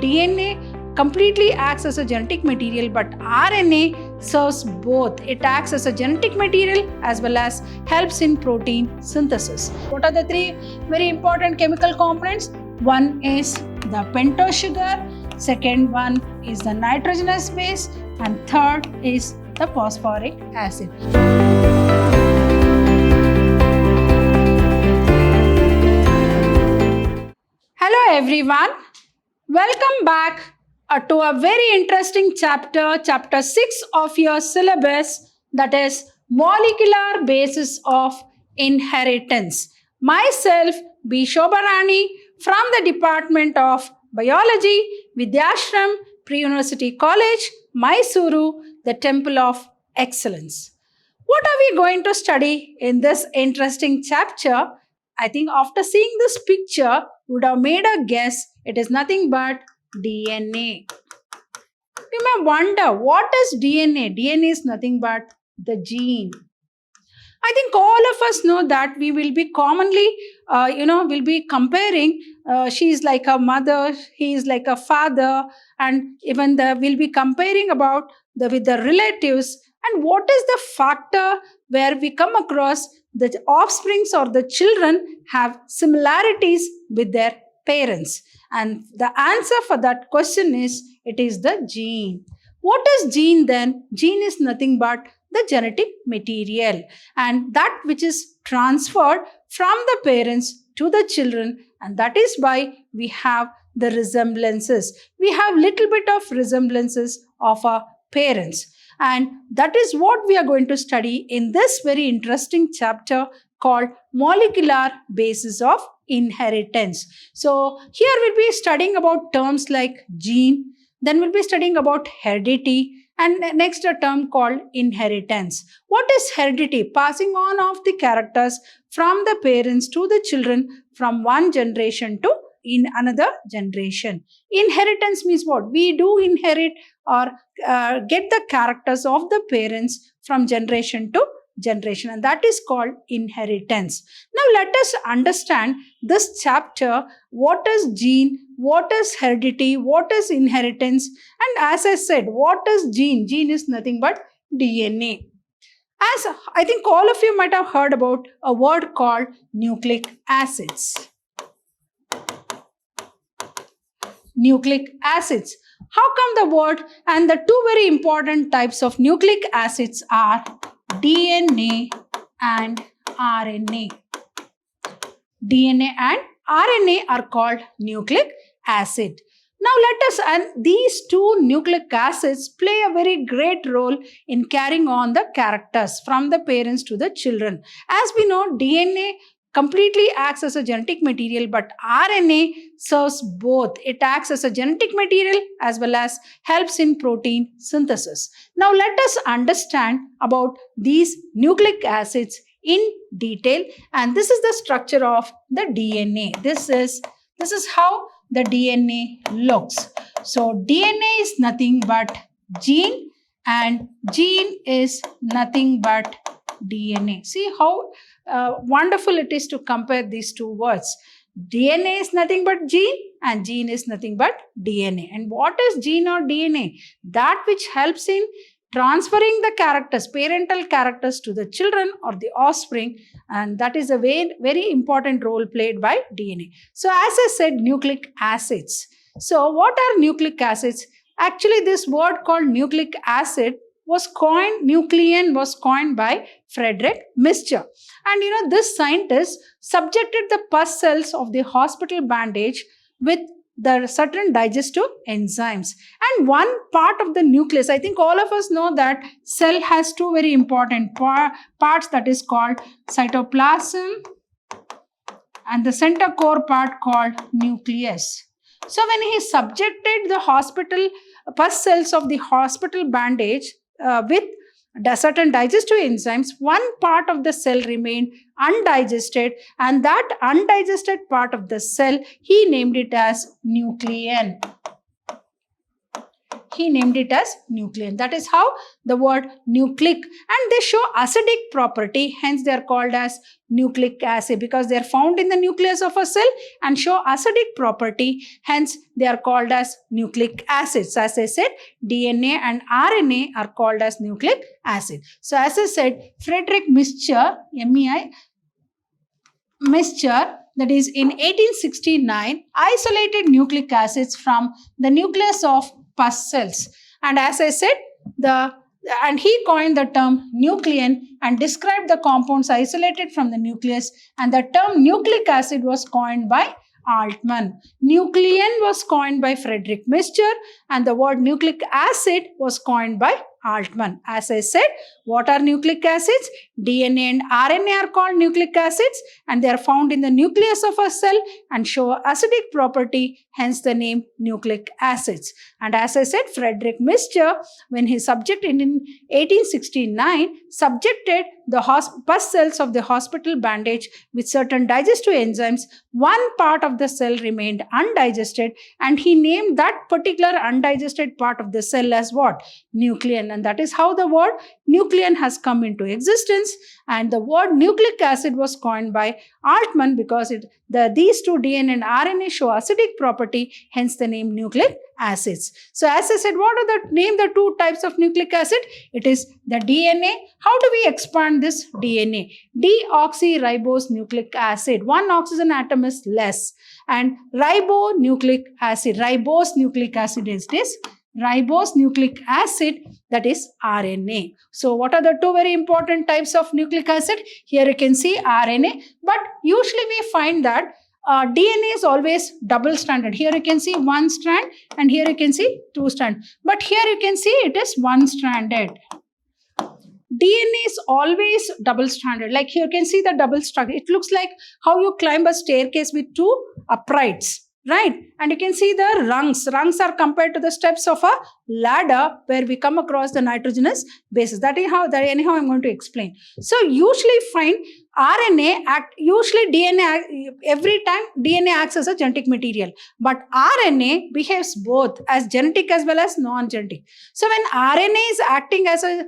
DNA completely acts as a genetic material, but RNA serves both. It acts as a genetic material as well as helps in protein synthesis. What are the three very important chemical components? One is the pentose sugar, second one is the nitrogenous base, and third is the phosphoric acid. Hello everyone. Welcome back to a very interesting chapter 6 of your syllabus, that is molecular basis of inheritance. Myself, B. Shobharani from the Department of Biology, Vidyashram, Pre-University College, Mysuru, the Temple of Excellence. What are we going to study in this interesting chapter? I think after seeing this picture, you would have made a guess. It is nothing but DNA. You may wonder, what is DNA? DNA is nothing but the gene. I think all of us know that we will be commonly, will be comparing. She is like a mother, he is like a father, and even we'll be comparing about with the relatives. And what is the factor where we come across the offsprings or the children have similarities with their parents? And the answer for that question is, it is the gene. What is gene then? Gene is nothing but the genetic material, and that which is transferred from the parents to the children, and that is why we have the resemblances. We have little bit of resemblances of our parents, and that is what we are going to study in this very interesting chapter called molecular basis of inheritance. So here we'll be studying about terms like gene, then we'll be studying about heredity, and next a term called inheritance. What is heredity? Passing on of the characters from the parents to the children from one generation to in another generation. Inheritance means what? We do inherit or get the characters of the parents from generation to generation, and that is called inheritance. Now let us understand this chapter. What is gene? What is heredity? What is inheritance? And as I said, what is gene? Gene is nothing but DNA. As I think all of you might have heard about a word called nucleic acids. Nucleic acids. How come the word? And the two very important types of nucleic acids are DNA and RNA. DNA and RNA are called nucleic acid. Now let us, and these two nucleic acids play a very great role in carrying on the characters from the parents to the children. As we know, DNA completely acts as a genetic material, but RNA serves both. It acts as a genetic material as well as helps in protein synthesis. Now let us understand about these nucleic acids in detail, and this is the structure of the DNA. This is how the DNA looks. So DNA is nothing but gene, and gene is nothing but DNA. See how wonderful it is to compare these two words. DNA is nothing but gene, and gene is nothing but DNA. And what is gene or DNA? That which helps in transferring the characters, parental characters, to the children or the offspring, and that is a very, very important role played by DNA. So as I said, nucleic acids. So what are nucleic acids? Actually, this word called nucleic acid was coined, nuclein was coined by Frederick Mister. And this scientist subjected the pus cells of the hospital bandage with the certain digestive enzymes. And one part of the nucleus, I think all of us know that cell has two very important parts, that is called cytoplasm and the center core part called nucleus. So when he subjected the hospital pus cells of the hospital bandage with certain digestive enzymes, one part of the cell remained undigested, and that undigested part of the cell, he named it as nuclein. he named it as nuclein. That is how the word nucleic, and they show acidic property, hence they are called as nucleic acid because they are found in the nucleus of a cell and show acidic property, hence they are called as nucleic acids. As I said, DNA and RNA are called as nucleic acid. So as I said, Friedrich Miescher, MEI, Miescher, that is in 1869, isolated nucleic acids from the nucleus of pus cells. And as I said, he coined the term nuclein and described the compounds isolated from the nucleus, and the term nucleic acid was coined by Altmann. Nuclein was coined by Friedrich Miescher, and the word nucleic acid was coined by Altmann. As I said, what are nucleic acids? DNA and RNA are called nucleic acids, and they are found in the nucleus of a cell and show acidic property, hence the name nucleic acids. And as I said, Friedrich Miescher, when he subjected in 1869, subjected the pus cells of the hospital bandage with certain digestive enzymes. One part of the cell remained undigested, and he named that particular undigested part of the cell as what? Nuclein. And that is how the word nuclein has come into existence. And the word nucleic acid was coined by Altmann because these two, DNA and RNA, show acidic property, hence the name nucleic acids. So as I said, what are name the two types of nucleic acid? It is the DNA. How do we expand this DNA? Deoxyribose nucleic acid. One oxygen atom is less. And ribonucleic acid. Ribose nucleic acid is this. Ribose nucleic acid, that is RNA. So what are the two very important types of nucleic acid? Here you can see RNA, but usually we find that DNA is always double stranded. Here you can see one strand and here you can see two strand. But here you can see it is one stranded. DNA is always double stranded. Like here you can see the double structure. It looks like how you climb a staircase with two uprights. Right, and you can see the rungs. Rungs are compared to the steps of a ladder where we come across the nitrogenous bases. Anyhow I'm going to explain. So usually find usually DNA, every time DNA acts as a genetic material, but RNA behaves both as genetic as well as non-genetic. So when RNA is acting as a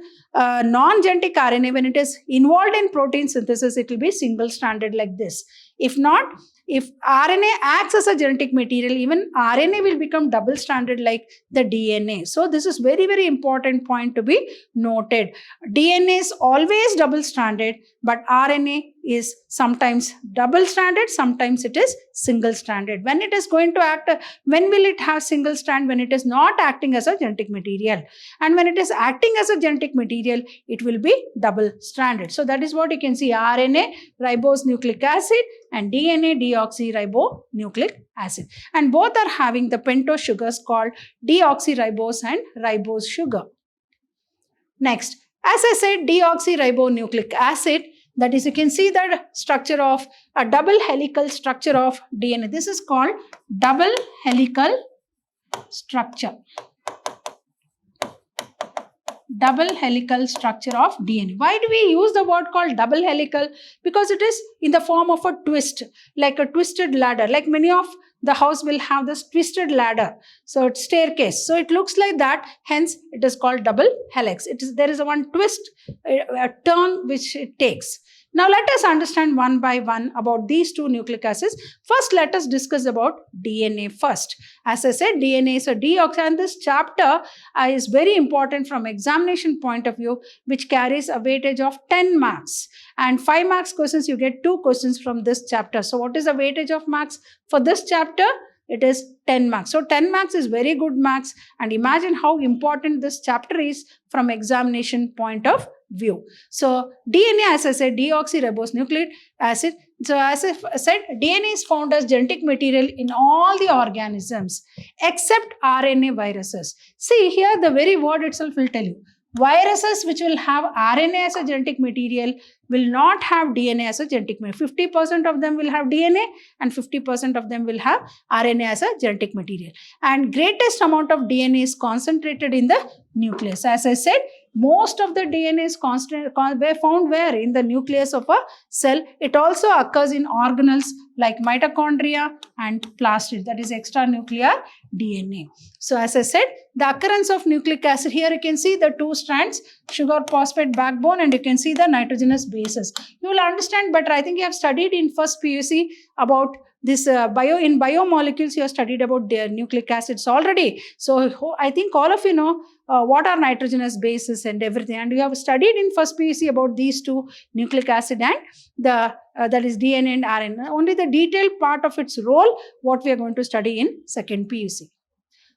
non-genetic RNA, when it is involved in protein synthesis, it will be single-stranded like this. If not, if RNA acts as a genetic material, even RNA will become double-stranded like the DNA. So this is very, very important point to be noted. DNA is always double-stranded, but RNA is sometimes double-stranded, sometimes it is single-stranded. When it is going to act, when will it have single strand? When it is not acting as a genetic material. And when it is acting as a genetic material, it will be double-stranded. So that is what you can see, RNA, ribose nucleic acid, and DNA, deoxyribonucleic acid. And both are having the pentose sugars called deoxyribose and ribose sugar. Next, as I said, deoxyribonucleic acid, that is, you can see the structure of a double helical structure of DNA. This is called double helical structure. Double helical structure of DNA. Why do we use the word called double helical? Because it is in the form of a twist, like a twisted ladder. Like many of the house will have this twisted ladder. So it's staircase. So it looks like that. Hence, it is called double helix. There is a one twist, a turn which it takes. Now let us understand one by one about these two nucleic acids. First, let us discuss about DNA first. As I said, DNA is a deoxy, and this chapter is very important from examination point of view, which carries a weightage of 10 marks. And 5 marks questions, you get 2 questions from this chapter. So what is the weightage of marks for this chapter? It is 10 marks. So 10 marks is very good marks, and imagine how important this chapter is from examination point of view. So DNA, as I said, deoxyribose nucleic acid. So as I said, DNA is found as genetic material in all the organisms except RNA viruses. See here, the very word itself will tell you. Viruses which will have RNA as a genetic material will not have DNA as a genetic material. 50% of them will have DNA and 50% of them will have RNA as a genetic material. And greatest amount of DNA is concentrated in the nucleus. As I said, most of the DNA is found where? In the nucleus of a cell. It also occurs in organelles like mitochondria and plastid, that is extranuclear DNA. So as I said, the occurrence of nucleic acid, here you can see the two strands, sugar phosphate backbone, and you can see the nitrogenous bases. You will understand better. I think you have studied in first PUC about this biomolecules. You have studied about their nucleic acids already. So I think all of you know what are nitrogenous bases and everything, and you have studied in first PUC about these two, nucleic acid and the that is DNA and RNA. Only the detailed part of its role what we are going to study in second PUC.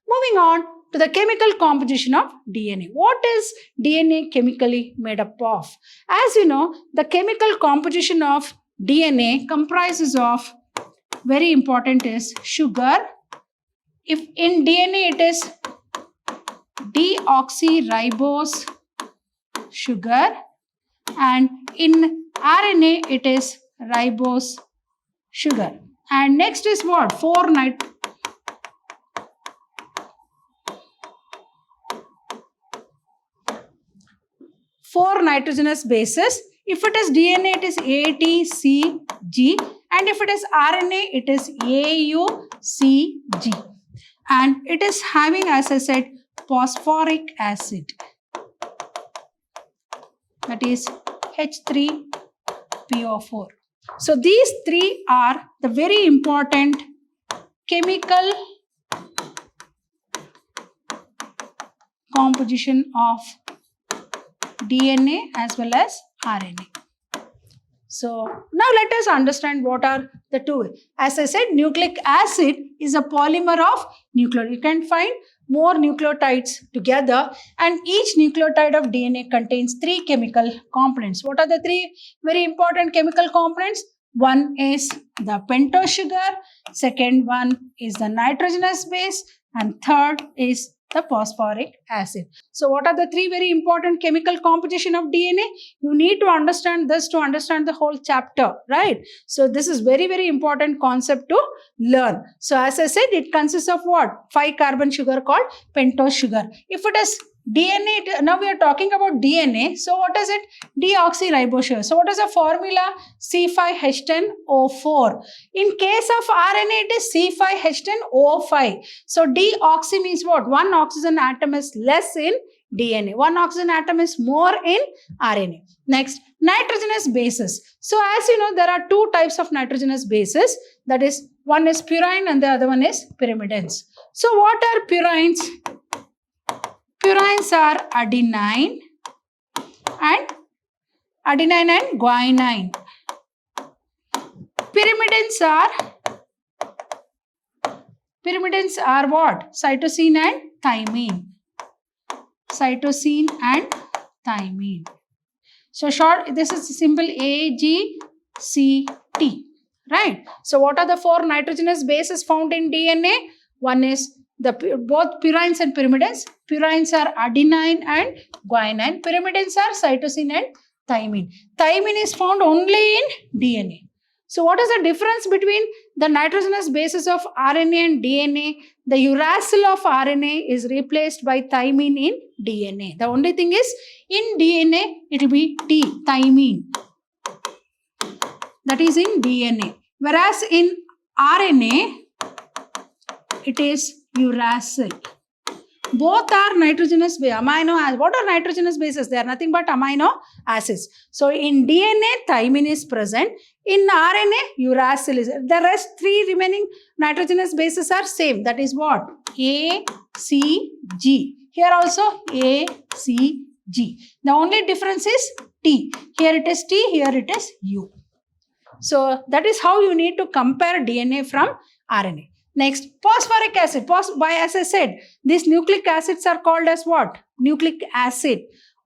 Moving on to the chemical composition of DNA. What is DNA chemically made up of? As you know, the chemical composition of DNA comprises of, very important, is sugar. If in DNA it is deoxyribose sugar, and in RNA it is ribose sugar. And next is what? Four nitrogenous bases. If it is DNA, it is A, T, C, G, and if it is RNA, it is A, U, C, G. And it is having, as I said, phosphoric acid, that is H3PO4. So these three are the very important chemical composition of DNA as well as RNA. So now let us understand what are the two. As I said, nucleic acid is a polymer of nucleotide. You can find more nucleotides together, and each nucleotide of DNA contains three chemical components. What are the three very important chemical components? One is the pentose sugar, second one is the nitrogenous base, and third is the phosphoric acid. So what are the three very important chemical composition of DNA? You need to understand this to understand the whole chapter, right? So this is very, very important concept to learn. So as I said, it consists of what? 5 carbon sugar called pentose sugar. If it is DNA, now we are talking about DNA. So what is it? Deoxyribose sugar. So what is the formula? C5H10O4. In case of RNA, it is C5H10O5. So deoxy means what? One oxygen atom is less in DNA. One oxygen atom is more in RNA. Next, nitrogenous bases. So as you know, there are two types of nitrogenous bases. That is, one is purine and the other one is pyrimidines. So what are purines? Purines are adenine and guanine. Pyrimidines are what? Cytosine and thymine. Cytosine and thymine. So short, this is simple AGCT, right? So what are the four nitrogenous bases found in DNA? One is both purines and pyrimidines. Purines are adenine and guanine. Pyrimidines are cytosine and thymine. Thymine is found only in DNA. So what is the difference between the nitrogenous bases of RNA and DNA? The uracil of RNA is replaced by thymine in DNA. The only thing is, in DNA, it will be T, thymine. That is in DNA. Whereas in RNA, it is uracil. Both are nitrogenous amino acids. What are nitrogenous bases? They are nothing but amino acids. So in DNA, thymine is present. In RNA, uracil is. The rest three remaining nitrogenous bases are same. That is what? A, C, G. Here also A, C, G. The only difference is T. Here it is T, here it is U. So that is how you need to compare DNA from RNA. Next, phosphoric acid. As I said, these nucleic acids are called as what? Nucleic acid.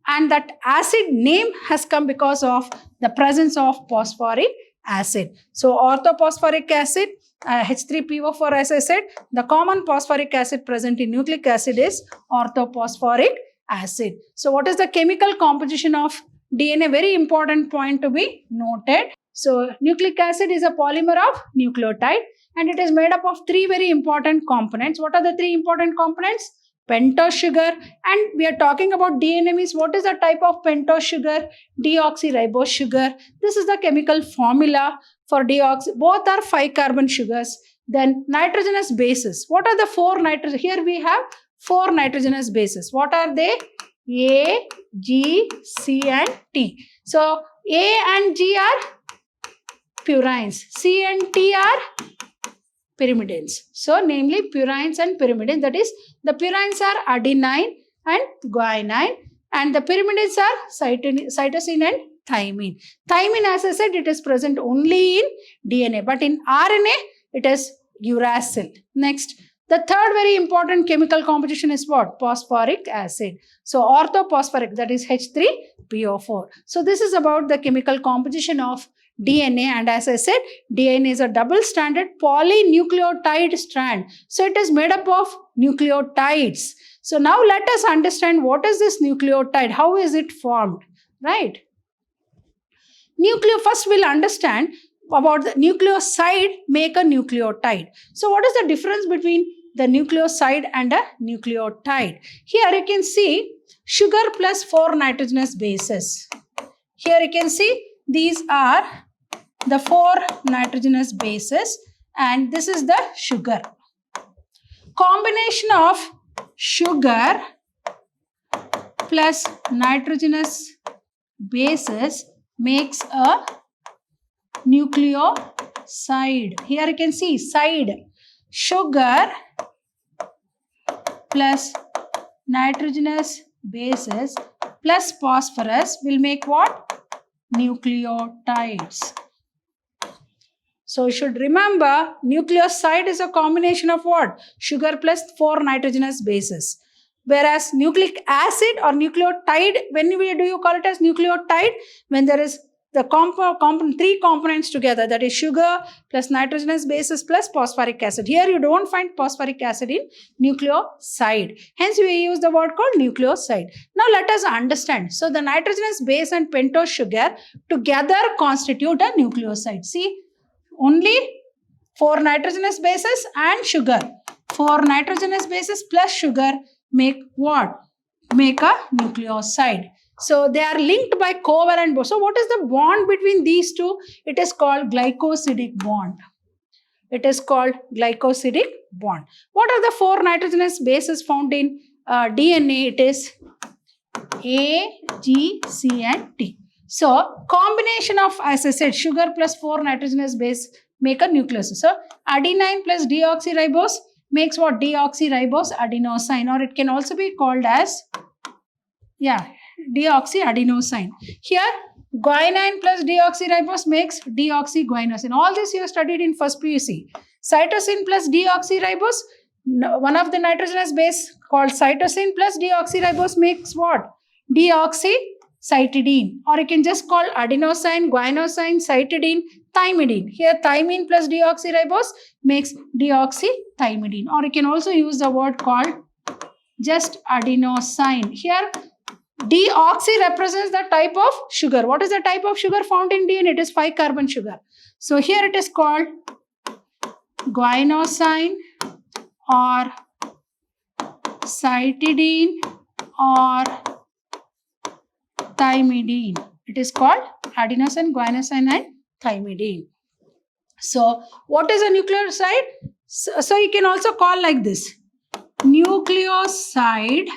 And that acid name has come because of the presence of phosphoric acid. So orthophosphoric acid, H3PO4, as I said, the common phosphoric acid present in nucleic acid is orthophosphoric acid. So what is the chemical composition of DNA? Very important point to be noted. So nucleic acid is a polymer of nucleotide, and it is made up of three very important components. What are the three important components? pentose sugar. And we are talking about DNA means what is the type of pentose sugar? Deoxyribose sugar. This is the chemical formula for deoxy. Both are 5-carbon sugars. Then nitrogenous bases. What are the 4 nitrogen? Here we have 4 nitrogenous bases. What are they? A, G, C and T. So A and G are purines. C and T are pyrimidines. So namely purines and pyrimidines. That is, the purines are adenine and guanine and the pyrimidines are cytosine and thymine. Thymine, as I said, it is present only in DNA, but in RNA it is uracil. Next, the third very important chemical composition is what? Phosphoric acid. So orthophosphoric, that is H3PO4. So this is about the chemical composition of DNA, and as I said, DNA is a double-stranded polynucleotide strand. So it is made up of nucleotides. So now let us understand what is this nucleotide, how is it formed, right? First we'll understand about the nucleoside make a nucleotide. So what is the difference between the nucleoside and a nucleotide? Here you can see sugar plus 4 nitrogenous bases. Here you can see these are the 4 nitrogenous bases and this is the sugar. Combination of sugar plus nitrogenous bases makes a nucleoside. Here you can see side. Sugar plus nitrogenous bases plus phosphorus will make what? Nucleotides. So you should remember nucleoside is a combination of what? Sugar plus 4 nitrogenous bases. Whereas nucleic acid or nucleotide, when do you call it as nucleotide? When there is the 3 components together, that is sugar plus nitrogenous bases plus phosphoric acid. Here you don't find phosphoric acid in nucleoside. Hence we use the word called nucleoside. Now let us understand. So the nitrogenous base and pentose sugar together constitute a nucleoside. See, only 4 nitrogenous bases and sugar. 4 nitrogenous bases plus sugar make what? Make a nucleoside. So they are linked by covalent bond. So what is the bond between these two? It is called glycosidic bond. It is called glycosidic bond. What are the 4 nitrogenous bases found in DNA? It is A, G, C and T. So combination of, as I said, sugar plus 4 nitrogenous base make a nucleoside. So adenine plus deoxyribose makes what? Deoxyribose adenosine, or it can also be called as deoxyadenosine. Here guanine plus deoxyribose makes deoxyguanosine. All this you have studied in first PUC. Cytosine plus deoxyribose, one of the nitrogenous base called cytosine plus deoxyribose makes what? Deoxycytidine, or you can just call adenosine, guanosine, cytidine, thymidine. Here thymine plus deoxyribose makes deoxythymidine, or you can also use the word called just adenosine. Here deoxy represents the type of sugar. What is the type of sugar found in DNA? It is 5-carbon sugar. So here it is called guanosine or cytidine or thymidine. It is called adenosine, guanosine and thymidine. So what is a nucleoside? So you can also call like this: nucleoside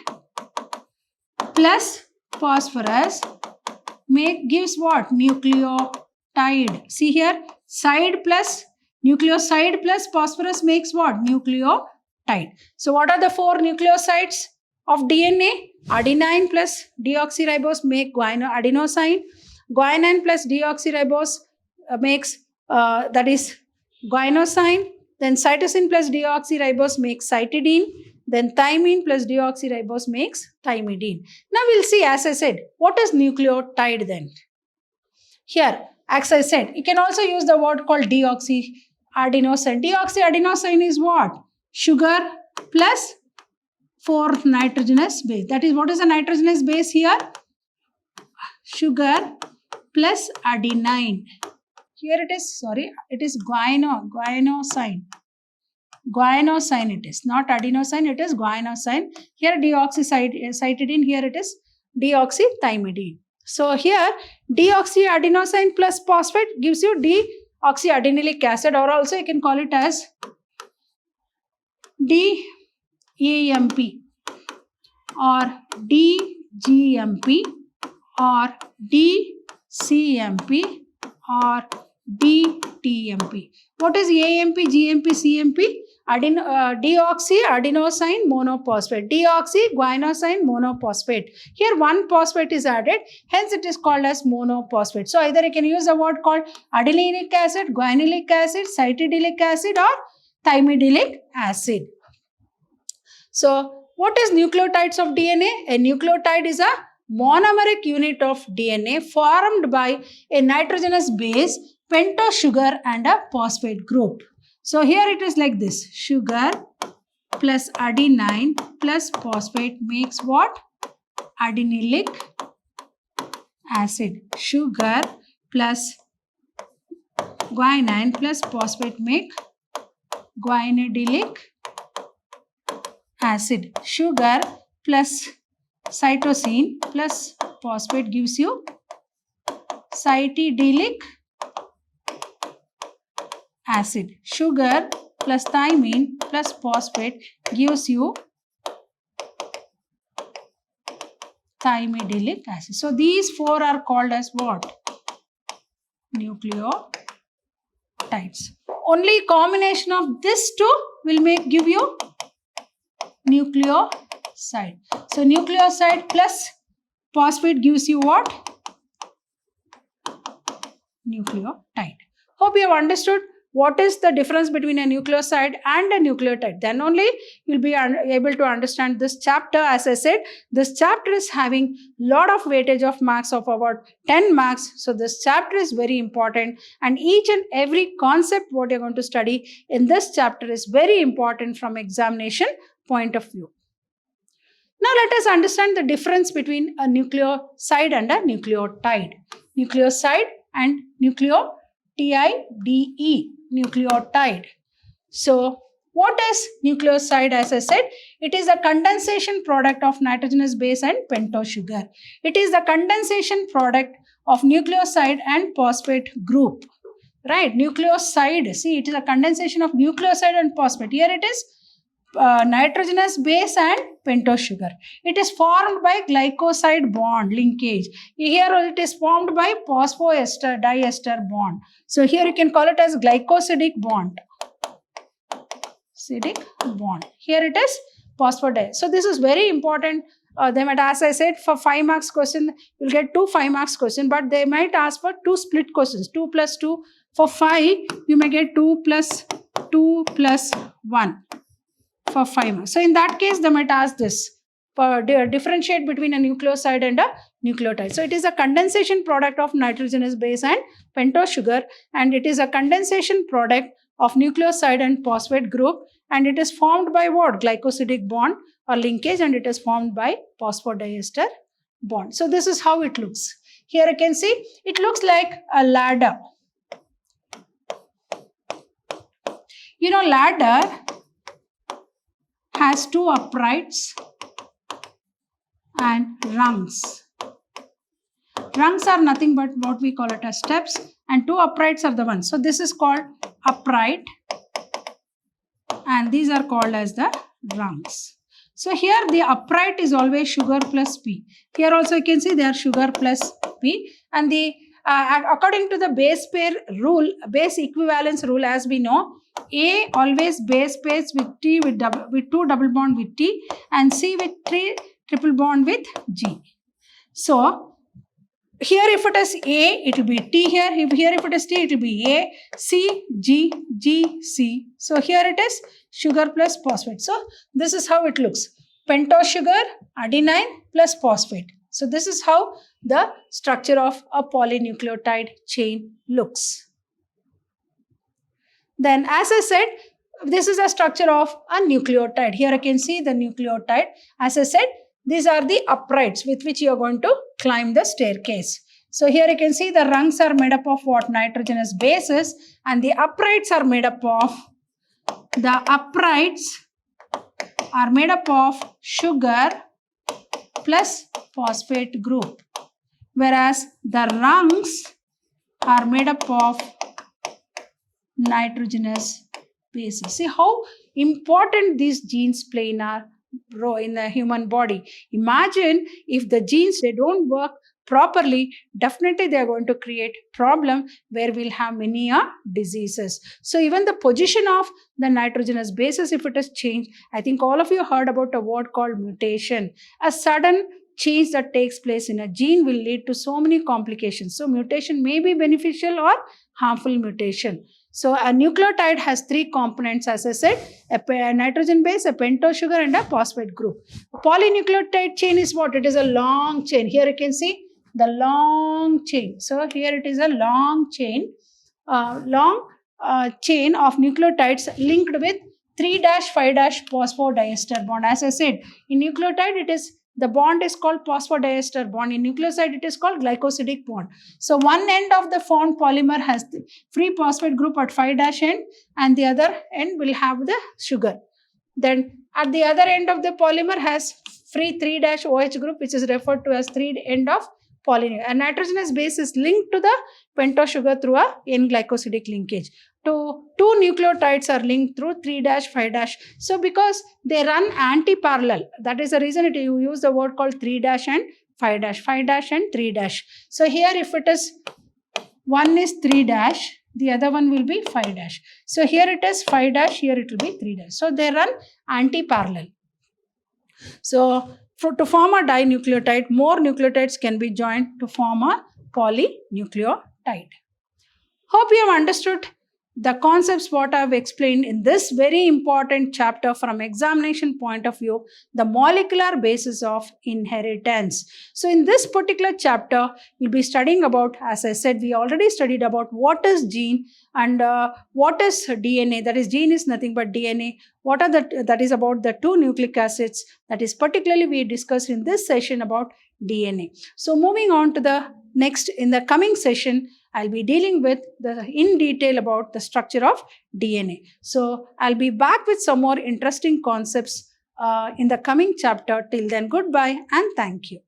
plus phosphorus gives what? Nucleotide. See here, side plus nucleoside plus phosphorus makes what? Nucleotide. So what are the 4 nucleosides of DNA? Adenine plus deoxyribose make adenosine. Guanine plus deoxyribose makes that is guanosine. Then cytosine plus deoxyribose makes cytidine. Then thymine plus deoxyribose makes thymidine. Now we'll see, as I said, what is nucleotide then? Here, as I said, you can also use the word called deoxyadenosine. Deoxyadenosine is what? Sugar plus 4 nitrogenous base. That is, what is the nitrogenous base here? Sugar plus adenine. Here it is, it is guanosine. Guanosine it is. Not adenosine, it is guanosine. Here deoxycytidine, here it is deoxythymidine. So here deoxyadenosine plus phosphate gives you deoxyadenilic acid, or also you can call it as DAMP or DGMP or DCMP or DTMP. What is AMP, GMP, CMP? Deoxyadenosine monophosphate. Deoxyguanosine monophosphate. Here one phosphate is added, hence it is called as monophosphate. So either you can use a word called adenylenic acid, guanylate acid, cytidilic acid or thymidilic acid. So what is nucleotides of DNA? A nucleotide is a monomeric unit of DNA formed by a nitrogenous base, pentose sugar and a phosphate group. So here it is like this. Sugar plus adenine plus phosphate makes what? Adenyllic acid. Sugar plus guanine plus phosphate make guanidinic acid. Sugar plus cytosine plus phosphate gives you cytidilic acid. Sugar plus thymine plus phosphate gives you thymidilic acid. So these four are called as what? Nucleotides. Only combination of this two will give you nucleoside. So nucleoside plus phosphate gives you what? Nucleotide. Hope you have understood what is the difference between a nucleoside and a nucleotide. Then only you will be able to understand this chapter. As I said, this chapter is having lot of weightage of marks of about 10 marks. So this chapter is very important, and each and every concept what you're going to study in this chapter is very important from examination point of view. Now let us understand the difference between a nucleoside and a nucleotide. Nucleoside and nucleotide. Nucleotide. So what is nucleoside? As I said, it is a condensation product of nitrogenous base and pentose sugar. It is the condensation product of nucleoside and phosphate group. Right? Nucleoside. See, it is a condensation of nucleoside and phosphate. Here it is nitrogenous base and pentose sugar. It is formed by glycoside bond linkage. Here it is formed by phosphoester diester bond. So here you can call it as glycosidic bond. Acidic bond. Here it is phosphodiester. So this is very important. They might, as I said, for 5 marks question, you'll get 2 5 marks question, but they might ask for 2 split questions. 2 plus 2. For 5, you may get 2 plus 2 plus 1. For 5 marks. So in that case, they might ask this. Differentiate between a nucleoside and a nucleotide. So it is a condensation product of nitrogenous base and pentose sugar, and it is a condensation product of nucleoside and phosphate group, and it is formed by what? Glycosidic bond or linkage, and it is formed by phosphodiester bond. So this is how it looks. Here you can see it looks like a ladder. You know, ladder has 2 uprights and rungs. Rungs are nothing but what we call it as steps, and 2 uprights are the ones. So this is called upright, and these are called as the rungs. So here the upright is always sugar plus P. Here also you can see they are sugar plus P, and the according to the base pair rule, base equivalence rule, as we know, A always base pairs with T with 2 double bond with T, and C with 3 triple bond with G. So here if it is A, it will be T here. Here if it is T, it will be A, C, G, G, C. So here it is sugar plus phosphate. So this is how it looks. Pentose sugar, adenine plus phosphate. So this is how the structure of a polynucleotide chain looks. Then, as I said, this is a structure of a nucleotide. Here I can see the nucleotide. As I said, these are the uprights with which you are going to climb the staircase. So here you can see the rungs are made up of what? Nitrogenous bases, and the uprights are made up of the uprights are made up of sugar plus phosphate group, whereas the rungs are made up of nitrogenous bases. See how important these genes play in our role in the human body. Imagine if the genes they don't work properly, definitely they are going to create problem where we'll have many diseases. So even the position of the nitrogenous bases, if it has changed, I think all of you heard about a word called mutation. A sudden change that takes place in a gene will lead to so many complications. So mutation may be beneficial or harmful mutation. So a nucleotide has three components, as I said, a nitrogen base, a pentose sugar, and a phosphate group. A polynucleotide chain is what? It is a long chain. Here you can see the long chain. So here it is a long chain, chain of nucleotides linked with 3-5- phosphodiester bond. As I said, in nucleotide it is the bond is called phosphodiester bond. In nucleoside it is called glycosidic bond. So one end of the formed polymer has the free phosphate group at 5' end, and the other end will have the sugar. Then at the other end of the polymer has free 3-OH group, which is referred to as 3 end of polymer. A nitrogenous base is linked to the pentose sugar through a N-glycosidic linkage. Two nucleotides are linked through 3-5-. So because they run anti-parallel, that is the reason you use the word called 3- and 5-, 5- and 3-. So here if it is one is 3-, the other one will be 5-. So here it is 5-, here it will be 3-. So they run anti-parallel. So to form a dinucleotide, more nucleotides can be joined to form a polynucleotide. Hope you have understood the concepts what I have explained in this very important chapter from examination point of view, the molecular basis of inheritance. So in this particular chapter, we'll be studying about, as I said, we already studied about what is gene and what is DNA. That is, gene is nothing but DNA. What are that is about the 2 nucleic acids. That is particularly we discussed in this session about DNA. So moving on to the next, in the coming session, I'll be dealing with in detail about the structure of DNA. So I'll be back with some more interesting concepts in the coming chapter. Till then, goodbye and thank you.